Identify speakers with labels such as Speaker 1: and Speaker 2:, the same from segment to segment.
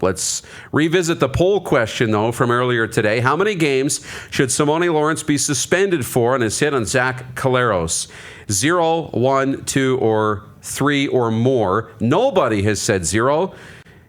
Speaker 1: Let's revisit the poll question, though, from earlier today. How many games should Simone Lawrence be suspended for on his hit on Zach Collaros? 0, 1, 2, or 3 or more. Nobody has said 0.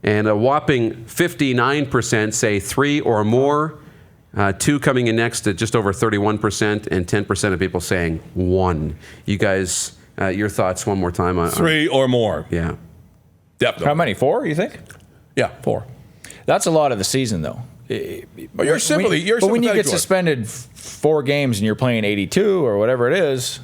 Speaker 1: And a whopping 59% say 3 or more. 2 coming in next at just over 31%, and 10% of people saying 1. You guys, your thoughts one more time on
Speaker 2: 3 or more.
Speaker 1: Yeah.
Speaker 2: Definitely.
Speaker 3: How many? 4, you think?
Speaker 2: Yeah, 4.
Speaker 3: That's a lot of the season, though.
Speaker 2: But you're sympathetic.
Speaker 3: But when you get suspended 4 games and you're playing 82 or whatever it is,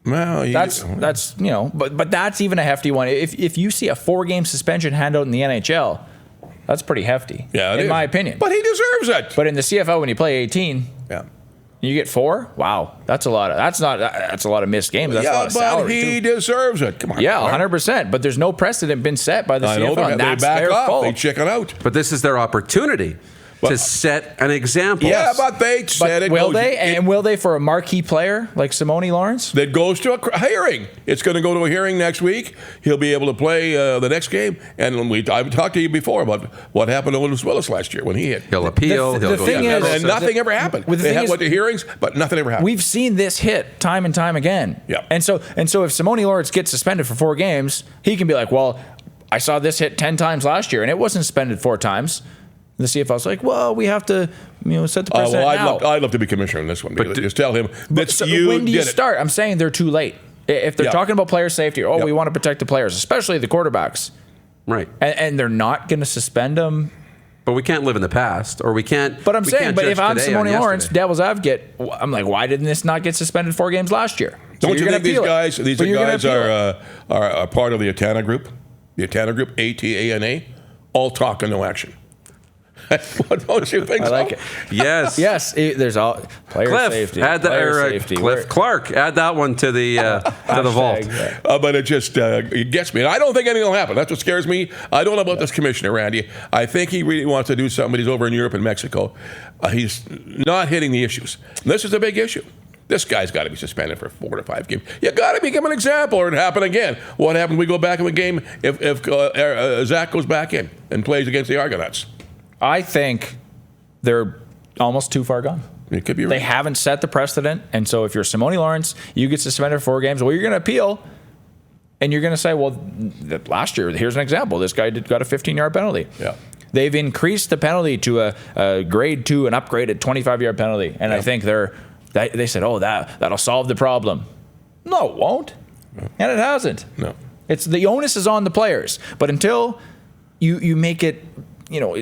Speaker 2: well,
Speaker 3: that's you know. But that's even a hefty one. If you see a 4-game suspension handout in the NHL, that's pretty hefty.
Speaker 2: Yeah,
Speaker 3: in my opinion.
Speaker 2: But he deserves it.
Speaker 3: But in the CFL, when you play 18,
Speaker 2: yeah.
Speaker 3: You get 4? Wow, that's a lot of. That's a lot of missed games. That's a lot of salary.
Speaker 2: But he deserves it. Come on.
Speaker 3: Yeah, 100%. But there's no precedent been set by the CFL.
Speaker 2: They back off. They chicken out.
Speaker 1: But this is their opportunity to set an example.
Speaker 2: Yeah, but they said it.
Speaker 3: Will they? And will they for a marquee player like Simone Lawrence?
Speaker 2: That goes to a hearing. It's going to go to a hearing next week. He'll be able to play the next game. And I've talked to you before about what happened to Willis last year when he hit.
Speaker 1: He'll appeal.
Speaker 3: The thing is,
Speaker 2: and nothing ever happened. They went to hearings, but nothing ever happened.
Speaker 3: We've seen this hit time and time again.
Speaker 2: Yeah.
Speaker 3: And so if Simone Lawrence gets suspended for 4 games, he can be like, well, I saw this hit 10 times last year, and it wasn't suspended 4 times. The CFL's like, well, we have to, set the precedent now.
Speaker 2: I'd love to be commissioner in this one. But just tell him that
Speaker 3: when do you start? I'm saying they're too late. If they're talking about player safety, we want to protect the players, especially the quarterbacks.
Speaker 1: Right.
Speaker 3: And they're not going to suspend them.
Speaker 1: But we can't live in the past, or we can't.
Speaker 3: But I'm saying, if I'm Simone Lawrence, devil's advocate, I'm like, why didn't this not get suspended 4 games last year?
Speaker 2: Don't you think these guys are part of the Atana group? The Atana group, ATANA, all talk and no action. Don't you think
Speaker 3: I like it.
Speaker 1: Yes.
Speaker 3: Yes. There's all player safety.
Speaker 1: Add that. Cliff Clark. Add that one to the vault.
Speaker 2: But it just it gets me. And I don't think anything will happen. That's what scares me. I don't know about this commissioner, Randy. I think he really wants to do something, but he's over in Europe and Mexico. He's not hitting the issues. And this is a big issue. This guy's got to be suspended for 4 to 5 games. You got to give him an example, or it happen again. What happens when we go back in a game if Zach goes back in and plays against the Argonauts?
Speaker 3: I think they're almost too far gone.
Speaker 2: It could be right.
Speaker 3: They haven't set the precedent, and so if you're Simone Lawrence, you get suspended for 4 games. Well, you're going to appeal, and you're going to say, well, last year, here's an example. This guy got a 15-yard penalty.
Speaker 2: Yeah.
Speaker 3: They've increased the penalty to a grade 2, an upgraded 25-yard penalty, and I think they said, that'll solve the problem. No, it won't, and it hasn't.
Speaker 2: No.
Speaker 3: It's the onus is on the players, but until you make it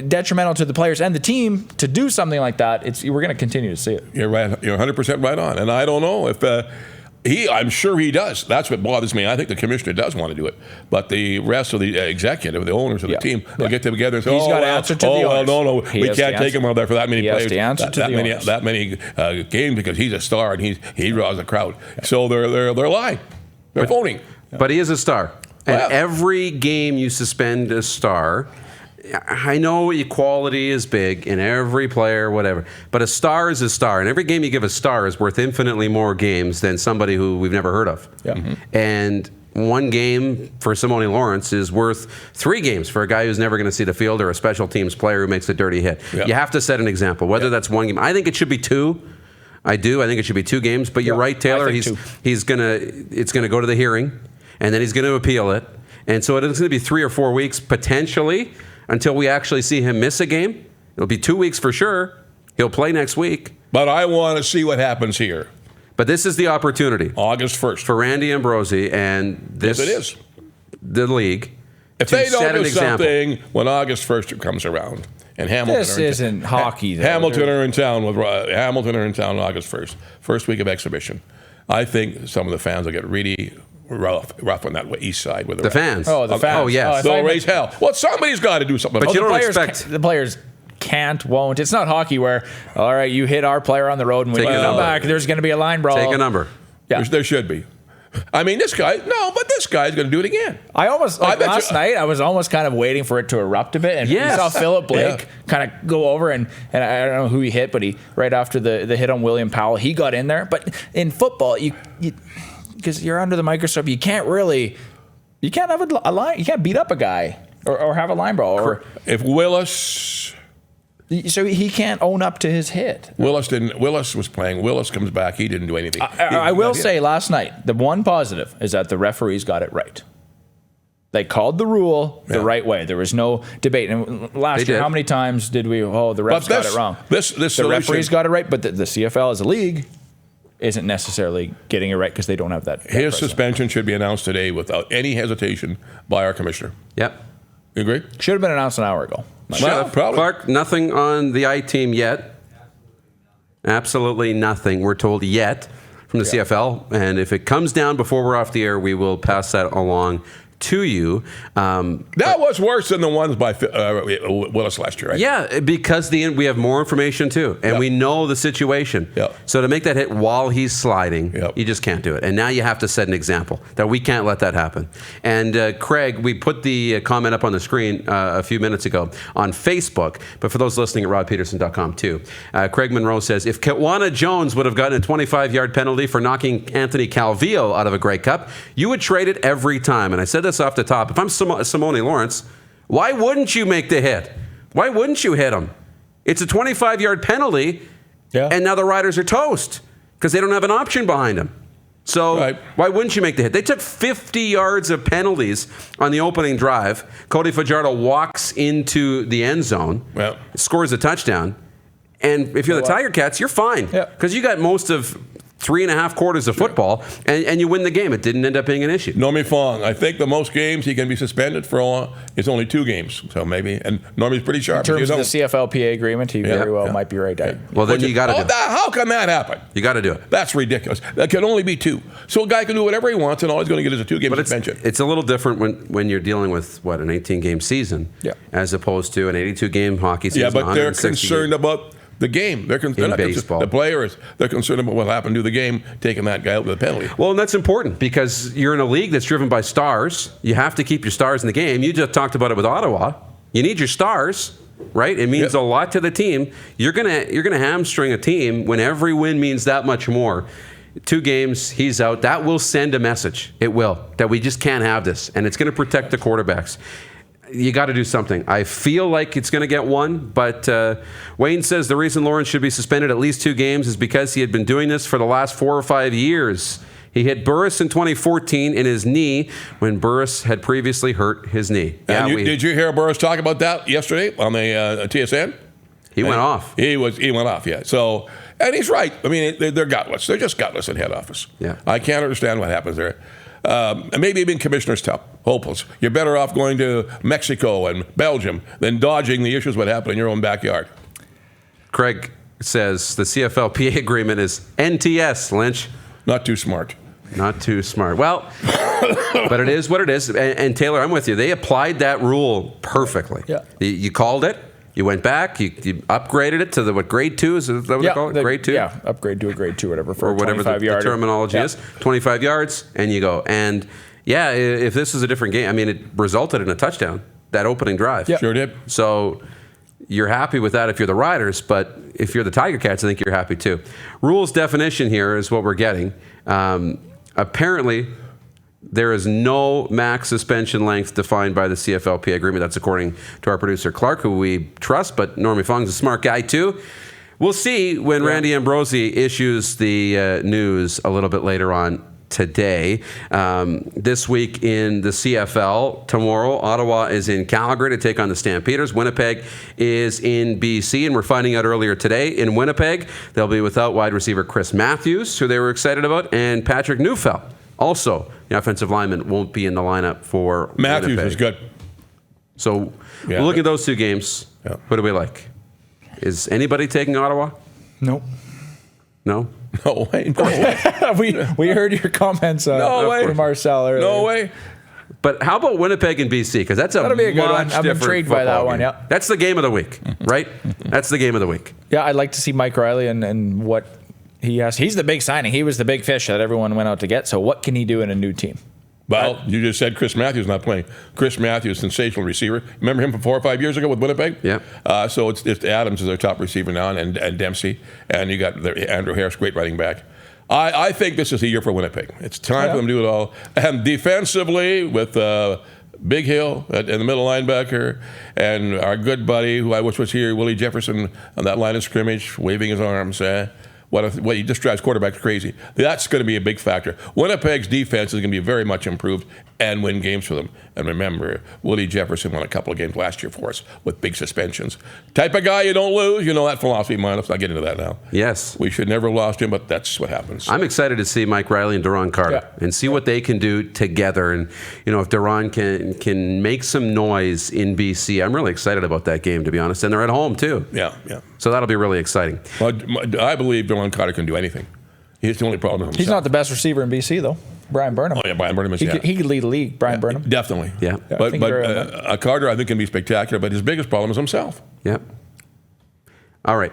Speaker 3: detrimental to the players and the team to do something like that, we're going to continue to see it.
Speaker 2: You're right. You're 100% right on. And I don't know if I'm sure he does. That's what bothers me. I think the commissioner does want to do it, but the rest of the executive, the owners of the team, they'll get together and say,
Speaker 3: he's got to answer to the owners.
Speaker 2: No, we can't take him out there for that many players.
Speaker 3: He has to answer to the owners.
Speaker 2: That many games because he's a star and he draws a crowd. So they're lying. They're phoning.
Speaker 1: But he is a star. And every game you suspend a star, I know equality is big in every player, whatever, but a star is a star, and every game you give a star is worth infinitely more games than somebody who we've never heard of.
Speaker 3: Yeah. Mm-hmm.
Speaker 1: And 1 game for Simone Lawrence is worth 3 games for a guy who's never going to see the field or a special teams player who makes a dirty hit. Yeah. You have to set an example, whether that's 1 game. I think it should be 2. I do. I think it should be 2 games. But you're right, Taylor. It's gonna go to the hearing, and then he's going to appeal it, and so it's going to be 3 or 4 weeks potentially until we actually see him miss a game. It'll be 2 weeks for sure. He'll play next week.
Speaker 2: But I want to see what happens here.
Speaker 1: But this is the opportunity.
Speaker 2: August 1st.
Speaker 1: For Randy Ambrosi and
Speaker 2: yes, it is.
Speaker 1: The league.
Speaker 2: If they don't do something when August 1st comes around, and Hamilton
Speaker 3: isn't hockey.
Speaker 2: Hamilton are in town on August 1st. First week of exhibition. I think some of the fans will get really rough on that east side with
Speaker 1: the fans.
Speaker 3: Oh, the fans.
Speaker 1: Oh, yes.
Speaker 2: They'll raise hell. Well, somebody's got to do something.
Speaker 1: But you don't expect
Speaker 3: the players won't. It's not hockey where, all right, you hit our player on the road and when you come back, there's going to be a line brawl.
Speaker 1: Take a number.
Speaker 3: Yeah.
Speaker 2: There should be. I mean, this guy's going to do it again.
Speaker 3: Last night, I was almost kind of waiting for it to erupt a bit. And we saw Philip Blake kind of go over, and I don't know who he hit, but right after the hit on William Powell, he got in there. But in football, because you're under the microscope, you can't have a line. You can't beat up a guy or have a line brawl. Or
Speaker 2: if Willis...
Speaker 3: So he can't own up to his hit.
Speaker 2: Willis was playing. Willis comes back. He didn't do anything.
Speaker 3: I will say last night, the one positive is that the referees got it right. They called the rule the right way. There was no debate. And last year, how many times did we, the refs got it wrong? The referees got it right, but the CFL as a league isn't necessarily getting it right because they don't have that.
Speaker 2: His suspension should be announced today without any hesitation by our commissioner.
Speaker 1: Yep.
Speaker 2: You agree?
Speaker 3: Should have been announced an hour ago.
Speaker 2: Well, probably.
Speaker 1: Clark, nothing on the I-team yet. Absolutely nothing, we're told, yet from the CFL. And if it comes down before we're off the air, we will pass that along to you.
Speaker 2: That was worse than the ones by Willis last year, right?
Speaker 1: Yeah, because we have more information too, and we know the situation.
Speaker 2: Yep.
Speaker 1: So to make that hit while he's sliding,
Speaker 2: Yep.
Speaker 1: you just can't do it. And now you have to set an example that we can't let that happen. And Craig, we put the comment up on the screen a few minutes ago on Facebook, but for those listening at rodpedersen.com too, Craig Monroe says, if Kewana Jones would have gotten a 25-yard penalty for knocking Anthony Calvillo out of a Grey Cup, you would trade it every time. And I said this off the top. If I'm Simone Lawrence, why wouldn't you make the hit? Why wouldn't you hit him? It's a 25-yard penalty, and now the Riders are toast because they don't have an option behind them. So why wouldn't you make the hit? They took 50 yards of penalties on the opening drive. Cody Fajardo walks into the end zone, scores a touchdown, and if you're the Tiger Cats, you're fine because you got most of 3.5 quarters of football, and you win the game. It didn't end up being an issue.
Speaker 2: Normie Fong, I think the most games he can be suspended for is only 2 games. So maybe, and Normie's pretty sharp.
Speaker 3: In terms of the CFL PA agreement, he very well might be right.
Speaker 1: Well, then you got to do it.
Speaker 2: How can that happen?
Speaker 1: You got to do it.
Speaker 2: That's ridiculous. That can only be 2. So a guy can do whatever he wants, and all he's going to get is a 2-game suspension.
Speaker 1: It's a little different when you're dealing with, an 18-game season as opposed to an 82-game hockey season.
Speaker 2: Yeah, but they're concerned about the game. They're concerned
Speaker 1: baseball.
Speaker 2: The players, they're concerned about what happened to the game, taking that guy out with a penalty.
Speaker 1: Well, and that's important because you're in a league that's driven by stars. You have to keep your stars in the game. You just talked about it with Ottawa. You need your stars, right? It means a lot to the team. You're gonna hamstring a team when every win means that much more. 2 games, he's out. That will send a message. It will, that we just can't have this, and it's going to protect the quarterbacks. You got to do something. I feel like it's going to get 1, but Wayne says the reason Lawrence should be suspended at least 2 games is because he had been doing this for the last 4 or 5 years. He hit Burris in 2014 in his knee when Burris had previously hurt his knee.
Speaker 2: Did you hear Burris talk about that yesterday on the TSN?
Speaker 1: He went off.
Speaker 2: He went off, yeah. So, and he's right. I mean, they're gutless. They're just gutless in head office.
Speaker 1: Yeah.
Speaker 2: I can't understand what happens there. And maybe even commissioners tough, hopeless. You're better off going to Mexico and Belgium than dodging the issues that happen in your own backyard.
Speaker 1: Craig says the CFL PA agreement is NTS, Lynch.
Speaker 2: Not too smart.
Speaker 1: Not too smart. Well, but it is what it is. And Taylor, I'm with you. They applied that rule perfectly.
Speaker 3: Yeah.
Speaker 1: You called it. You went back. You upgraded it to the grade 2. Is that what they call it? Grade 2.
Speaker 3: Yeah, upgrade to a grade 2, whatever. For
Speaker 1: or whatever the terminology is. 25 yards, and you go. And yeah, if this is a different game, I mean, it resulted in a touchdown. That opening drive.
Speaker 3: Yep.
Speaker 2: Sure did.
Speaker 1: So you're happy with that if you're the Riders, but if you're the Tiger Cats, I think you're happy too. Rules definition here is what we're getting. Apparently, there is no max suspension length defined by the CFL PA agreement. That's according to our producer, Clark, who we trust, but Normie Fong's a smart guy too. We'll see when Randy Ambrosi issues the news a little bit later on today. This week in the CFL, tomorrow, Ottawa is in Calgary to take on the Stampeders. Winnipeg is in BC, and we're finding out earlier today in Winnipeg, they'll be without wide receiver Chris Matthews, who they were excited about, and Patrick Neufeld. Also, the offensive lineman won't be in the lineup for
Speaker 2: Matthews
Speaker 1: Winnipeg.
Speaker 2: is good.
Speaker 1: So we'll look at those 2 games.
Speaker 2: Yeah.
Speaker 1: What do we like? Is anybody taking Ottawa?
Speaker 3: Nope.
Speaker 1: No?
Speaker 2: No way. No way.
Speaker 3: we heard your comments from Marcel earlier.
Speaker 2: No way.
Speaker 1: But how about Winnipeg and BC? Because that'll
Speaker 3: be a good one. I'm intrigued by that one. Yeah,
Speaker 1: that's the game of the week, right? That's the game of the week.
Speaker 3: Yeah, I'd like to see Mike Riley and what he has. He's the big signing. He was the big fish that everyone went out to get. So what can he do in a new team?
Speaker 2: Well, you just said Chris Matthews not playing. Chris Matthews, sensational receiver. Remember him from 4 or 5 years ago with Winnipeg?
Speaker 1: Yeah.
Speaker 2: So it's Adams is their top receiver now, and Dempsey, and you got Andrew Harris, great running back. I think this is the year for Winnipeg. It's time for them to do it all. And defensively, with Big Hill in the middle linebacker, and our good buddy, who I wish was here, Willie Jefferson, on that line of scrimmage, waving his arms. He just drives quarterbacks crazy. That's going to be a big factor. Winnipeg's defense is going to be very much improved and win games for them. And remember, Willie Jefferson won a couple of games last year for us with big suspensions. Type of guy you don't lose. You know that philosophy of mine. Let's not get into that now.
Speaker 1: Yes.
Speaker 2: We should never have lost him, but that's what happens.
Speaker 1: I'm excited to see Mike Riley and Duron Carter and see what they can do together. And, if Duron can make some noise in BC, I'm really excited about that game, to be honest. And they're at home, too.
Speaker 2: Yeah.
Speaker 1: So that'll be really exciting.
Speaker 2: Well, I believe Duron Carter can do anything. He's the only problem.
Speaker 3: He's not the best receiver in BC, though. Brian Burnham.
Speaker 2: Oh, yeah, Brian Burnham is,
Speaker 3: he could lead the league, Brian Burnham.
Speaker 2: Definitely.
Speaker 1: Yeah.
Speaker 2: But Carter, I think, can be spectacular, but his biggest problem is himself.
Speaker 1: Yep. All right.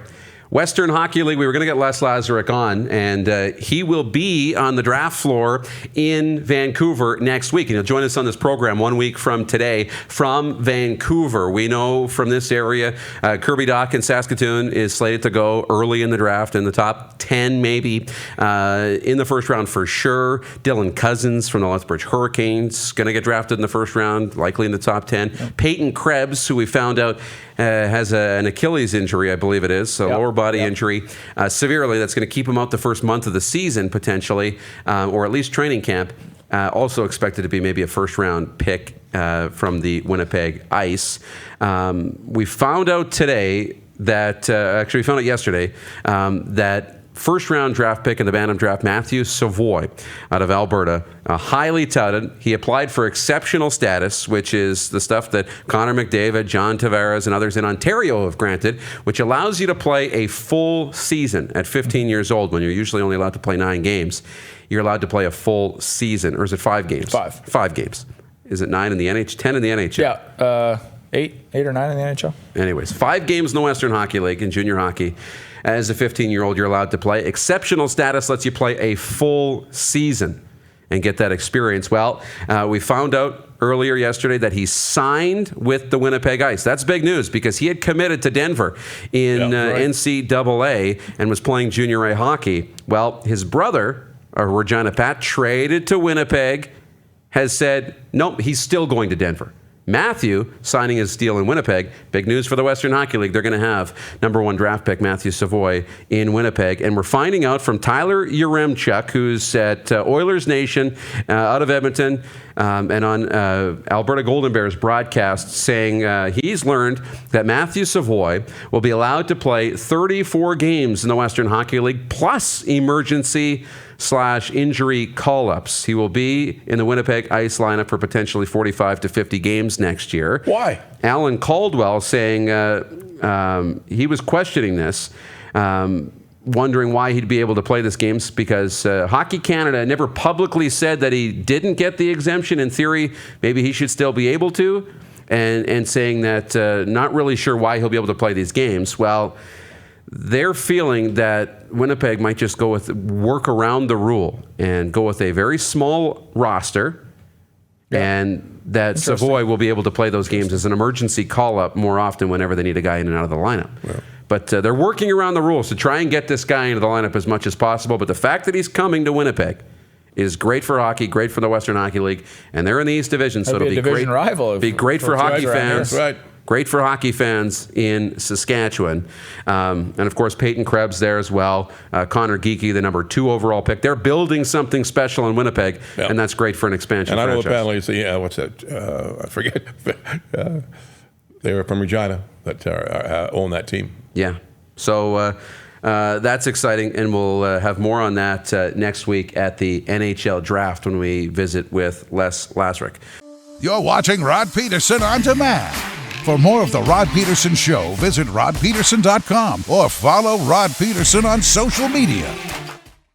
Speaker 1: Western Hockey League, we were going to get Les Lazaruk on, and he will be on the draft floor in Vancouver next week. And he'll join us on this program 1 week from today from Vancouver. We know from this area, Kirby Dock in Saskatoon is slated to go early in the draft, in the top 10 maybe, in the first round for sure. Dylan Cousins from the Lethbridge Hurricanes going to get drafted in the first round, likely in the top 10. Yep. Peyton Krebs, who we found out has an Achilles injury, I believe it is, so lower body injury, severely. That's going to keep him out the first month of the season, potentially, or at least training camp. Also expected to be maybe a first-round pick from the Winnipeg Ice. We found out today that, actually we found out yesterday, that first-round draft pick in the Bantam draft, Matthew Savoy, out of Alberta, highly touted. He applied for exceptional status, which is the stuff that Connor McDavid, John Tavares, and others in Ontario have granted, which allows you to play a full season at 15 years old when you're usually only allowed to play 9 games. You're allowed to play a full season, or is it 5 games?
Speaker 3: 5.
Speaker 1: 5 games. Is it 9 in the NHL? 10 in the NHL?
Speaker 3: Yeah, 8 or 9 in the NHL.
Speaker 1: Anyways, 5 games in the Western Hockey League in junior hockey. As a 15-year-old, you're allowed to play. Exceptional status lets you play a full season and get that experience. Well, we found out earlier yesterday that he signed with the Winnipeg Ice. That's big news because he had committed to Denver in NCAA and was playing junior A hockey. Well, his brother, Regina Pat, traded to Winnipeg, has said, nope, he's still going to Denver. Matthew signing his deal in Winnipeg. Big news for the Western Hockey League. They're going to have number 1 draft pick Matthew Savoy in Winnipeg. And we're finding out from Tyler Yaremchuk, who's at Oilers Nation out of Edmonton and on Alberta Golden Bears broadcast, saying he's learned that Matthew Savoy will be allowed to play 34 games in the Western Hockey League plus emergency/injury call-ups. He will be in the Winnipeg Ice lineup for potentially 45 to 50 games next year.
Speaker 2: Why?
Speaker 1: Alan Caldwell saying he was questioning this, wondering why he'd be able to play this games because Hockey Canada never publicly said that he didn't get the exemption. In theory, maybe he should still be able to, and saying that not really sure why he'll be able to play these games. Well, they're feeling that Winnipeg might just work around the rule and go with a very small roster, and that Savoy will be able to play those games as an emergency call-up more often whenever they need a guy in and out of the lineup. Yeah. But they're working around the rules to try and get this guy into the lineup as much as possible. But the fact that he's coming to Winnipeg is great for hockey, great for the Western Hockey League, and they're in the East Division, so it'll be
Speaker 3: great.
Speaker 1: Rival. Be great for hockey fans.
Speaker 2: Right.
Speaker 1: Great for hockey fans in Saskatchewan. And, of course, Peyton Krebs there as well. Connor Geekie, the number 2 overall pick. They're building something special in Winnipeg, and that's great for an expansion franchise.
Speaker 2: And I know apparently, what's that? I forget. They were from Regina that own that team.
Speaker 1: Yeah. So that's exciting, and we'll have more on that next week at the NHL Draft when we visit with Les Lazaruk.
Speaker 4: You're watching Rod Pedersen On Demand. For more of The Rod Pedersen Show, visit rodpedersen.com or follow Rod Pedersen on social media.